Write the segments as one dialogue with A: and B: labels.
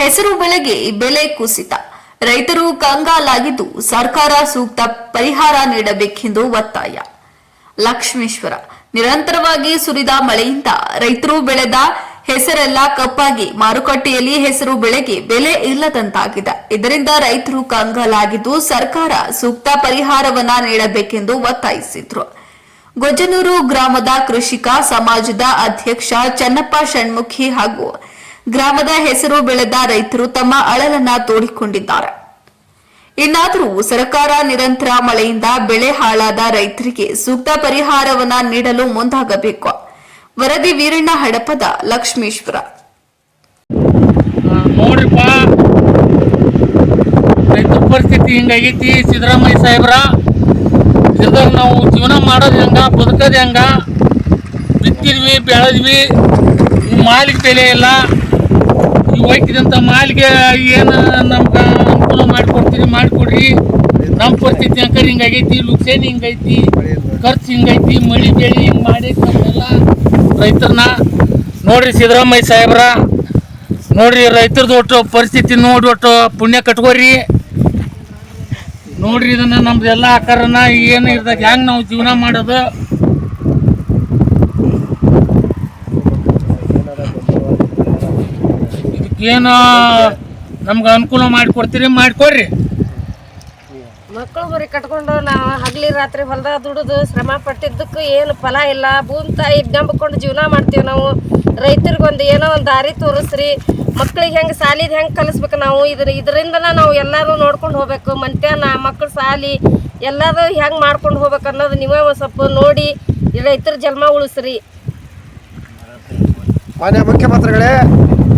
A: ಹೆಸರು ಬೆಳೆಗೆ ಬೆಲೆ ಕುಸಿತ, ರೈತರು ಕಂಗಾಲಾಗಿದ್ದು ಸರ್ಕಾರ ಸೂಕ್ತ ಪರಿಹಾರ ನೀಡಬೇಕೆಂದು ಒತ್ತಾಯ. ಲಕ್ಷ್ಮೇಶ್ವರ ನಿರಂತರವಾಗಿ ಸುರಿದ ಮಳೆಯಿಂದ ರೈತರು ಬೆಳೆದ ಹೆಸರೆಲ್ಲ ಕಪ್ಪಾಗಿ ಮಾರುಕಟ್ಟೆಯಲ್ಲಿ ಹೆಸರು ಬೆಳೆಗೆ ಬೆಲೆ ಇಲ್ಲದಂತಾಗಿದೆ. ಇದರಿಂದ ರೈತರು ಕಂಗಾಲಾಗಿದ್ದು ಸರ್ಕಾರ ಸೂಕ್ತ ಪರಿಹಾರವನ್ನ ನೀಡಬೇಕೆಂದು ಒತ್ತಾಯಿಸಿದ್ರು. ಗೊಜ್ಜನೂರು ಗ್ರಾಮದ ಕೃಷಿಕ ಸಮಾಜದ ಅಧ್ಯಕ್ಷ ಚನ್ನಪ್ಪ ಷಣ್ಮುಖಿ ಹಾಗೂ ಗ್ರಾಮದ ಹೆಸರು ಬೆಳೆದ ರೈತರು ತಮ್ಮ ಅಳಲನ್ನ ತೋಡಿಕೊಂಡಿದ್ದಾರೆ. ಇನ್ನಾದರೂ ಸರ್ಕಾರ ನಿರಂತರ ಮಳೆಯಿಂದ ಬೆಳೆ ಹಾಳಾದ ರೈತರಿಗೆ ಸೂಕ್ತ ಪರಿಹಾರವನ್ನ ನೀಡಲು ಮುಂದಾಗಬೇಕು. ವರದಿ ವೀರಣ್ಣ ಹಡಪದ, ಲಕ್ಷ್ಮೇಶ್ವರ.
B: ನೋಡ್ರಿಪ್ಪ, ರೈತರ ಪರಿಸ್ಥಿತಿ ಹಿಂಗಾಗೈತಿ. ಸಿದ್ದರಾಮಯ್ಯ ಸಾಹೇಬ್ರ ಇದ್ರಾಗ ನಾವು ಜೀವನ ಮಾಡೋದು ಹೆಂಗ, ಬದುಕೋದು ಹೆಂಗ? ಬಿತ್ತಿದ್ವಿ, ಬೆಳೆದ್ವಿ, ಮಾಲಿಗೆ ಬೆಲೆ ಇಲ್ಲ. ಈ ಹೋಯ್ತಿದಂಥ ಮಾಲಿಗೆ ಏನು ನಮ್ಗೆ ಅನುಕೂಲ ಮಾಡಿಕೊಡ್ರಿ. ನಮ್ಮ ಪರಿಸ್ಥಿತಿ ಅಂಕರ್ ಹಿಂಗಾಗೈತಿ, ಲುಕ್ಸೇನ್ ಹಿಂಗೈತಿ, ಖರ್ಚು ಹಿಂಗೈತಿ, ಮಳಿ ಬೆಳಿ ಹಿಂಗೆ ಮಾಡಿ ನಮ್ಮೆಲ್ಲ ರೈತರನ್ನ ನೋಡ್ರಿ. ಸಿದ್ದರಾಮಯ್ಯ ಸಾಹೇಬ್ರ ನೋಡ್ರಿ, ರೈತರದ್ದು ಒಟ್ಟು ಪರಿಸ್ಥಿತಿ ನೋಡಿ ಒಟ್ಟು ಪುಣ್ಯ ಕಟ್ಕೋರಿ. ನೋಡ್ರಿ, ಇದನ್ನ ನಮ್ದೆಲ್ಲ ಆಕಾರನ ಏನು ಇರ್ದಾಗ ಹೆಂಗೆ ನಾವು ಜೀವನ ಮಾಡೋದು. ಇದಕ್ಕೇನು ನಮ್ಗೆ ಅನುಕೂಲ ಮಾಡಿಕೊಡ್ರಿ.
C: ಮಕ್ಕಳು ಬರೀ ಕಟ್ಕೊಂಡು ನಾವು ಹಗಲಿ ರಾತ್ರಿ ಹೊಲದಾಗ ದುಡಿದು ಶ್ರಮ ಪಟ್ಟಿದ್ದಕ್ಕೂ ಏನು ಫಲ ಇಲ್ಲ. ಭೂಮಿ ತಾಯಿ ನಂಬಿಕೊಂಡು ಜೀವನ ಮಾಡ್ತೀವಿ ನಾವು. ರೈತರಿಗೊಂದು ಏನೋ ಒಂದು ದಾರಿ ತೋರಿಸ್ರಿ. ಮಕ್ಳಿಗೆ ಹೆಂಗೆ ಸಾಲಿದು ಹೆಂಗೆ ಕಲಿಸ್ಬೇಕು ನಾವು. ಇದರಿಂದನ ನಾವು ಎಲ್ಲರೂ ನೋಡ್ಕೊಂಡು ಹೋಗ್ಬೇಕು. ಮನ್ತ್ಯಾನ ಮಕ್ಕಳು ಸಾಲಿ ಎಲ್ಲರೂ ಹೆಂಗೆ ಮಾಡ್ಕೊಂಡು ಹೋಗ್ಬೇಕು ಅನ್ನೋದು ನೀವೇ ಒಂದು ಸ್ವಲ್ಪ ನೋಡಿ ರೈತರ ಜನ್ಮ ಉಳಿಸ್ರಿ.
D: ಮಾನ್ಯ ಮುಖ್ಯಮಂತ್ರಿಗಳೇ,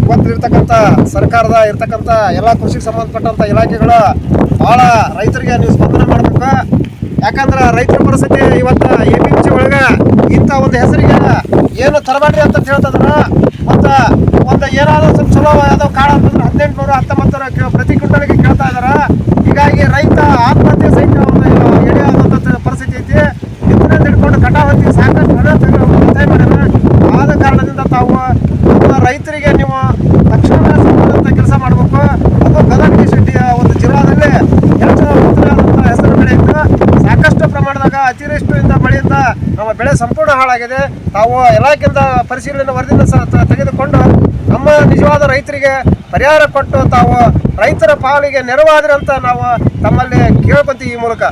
D: ಇವತ್ತಿರ್ತಕ್ಕಂಥ ಸರ್ಕಾರದ ಇರ್ತಕ್ಕಂಥ ಎಲ್ಲ ಕೃಷಿಗೆ ಸಂಬಂಧಪಟ್ಟಂಥ ಇಲಾಖೆಗಳು ಭಾಳ ರೈತರಿಗೆ ನೀವು ಸ್ಪಂದನೆ ಮಾಡಬೇಕು. ಯಾಕಂದ್ರೆ ರೈತರ ಪರಿಸ್ಥಿತಿ ಇವತ್ತು APMC ಒಳಗೆ ಇಂಥ ಒಂದು ಹೆಸರಿಗೆ ಏನು ತರಬೇಡ್ರಿ ಅಂತ ಹೇಳ್ತದ್ರ. ಮತ್ತು ಒಂದು ಏನಾದರೂ ಸ್ವಲ್ಪ ಚಲೋ ಯಾವುದೋ ಕಾಳ ಅಂತಂದ್ರೆ 1819 ಪ್ರತಿ ಕ್ವಿಂಟಲ್ಗೆ ಕೇಳ್ತಾ ಇದ್ದಾರೆ. ಹೀಗಾಗಿ ರೈತ ಆತ್ಮಹತ್ಯೆ ಸಹಿತ ಒಂದು ಎಡೆಯಾದಂಥ ಪರಿಸ್ಥಿತಿ ಐತಿ. ಇದರಿಂದ ಹಿಡ್ಕೊಂಡು ಕಟಾವತ್ತಿಗೆ ಸಾಕಷ್ಟು ಹಣ ಒತ್ತಾಯ ಮಾಡ್ಯಾರ. ಆದ ಕಾರಣದಿಂದ ತಾವು ರೈತರಿಗೆ ನೀವು ತಕ್ಷಣ ಸಂಬಂಧಂಥ ಕೆಲಸ ಮಾಡಬೇಕು. ಅದು ಗದಗ ಒಂದು ಜಿಲ್ಲಾದಲ್ಲಿ ಹೆಚ್ಚು ಉತ್ತಮವಾದಂಥ ಹೆಸರು ಬೆಳೆ ಇತ್ತು. ಸಾಕಷ್ಟು ಪ್ರಮಾಣದಾಗ ಅತಿವೃಷ್ಟಿಯಿಂದ ಮಳೆಯಿಂದ ನಮ್ಮ ಬೆಳೆ ಸಂಪೂರ್ಣ ಹಾಳಾಗಿದೆ. ತಾವು ಇಲಾಖೆಯಿಂದ ಪರಿಶೀಲನೆ ವರದಿಯನ್ನು ತೆಗೆದುಕೊಂಡು ನಮ್ಮ ನಿಜವಾದ ರೈತರಿಗೆ ಪರಿಹಾರ ಕೊಟ್ಟು ತಾವು ರೈತರ ಪಾಲಿಗೆ ನೆರವಾದ್ರಿ ಅಂತ ನಾವು ತಮ್ಮಲ್ಲಿ ಕೇಳ್ಕೊಂತೀವಿ ಈ ಮೂಲಕ.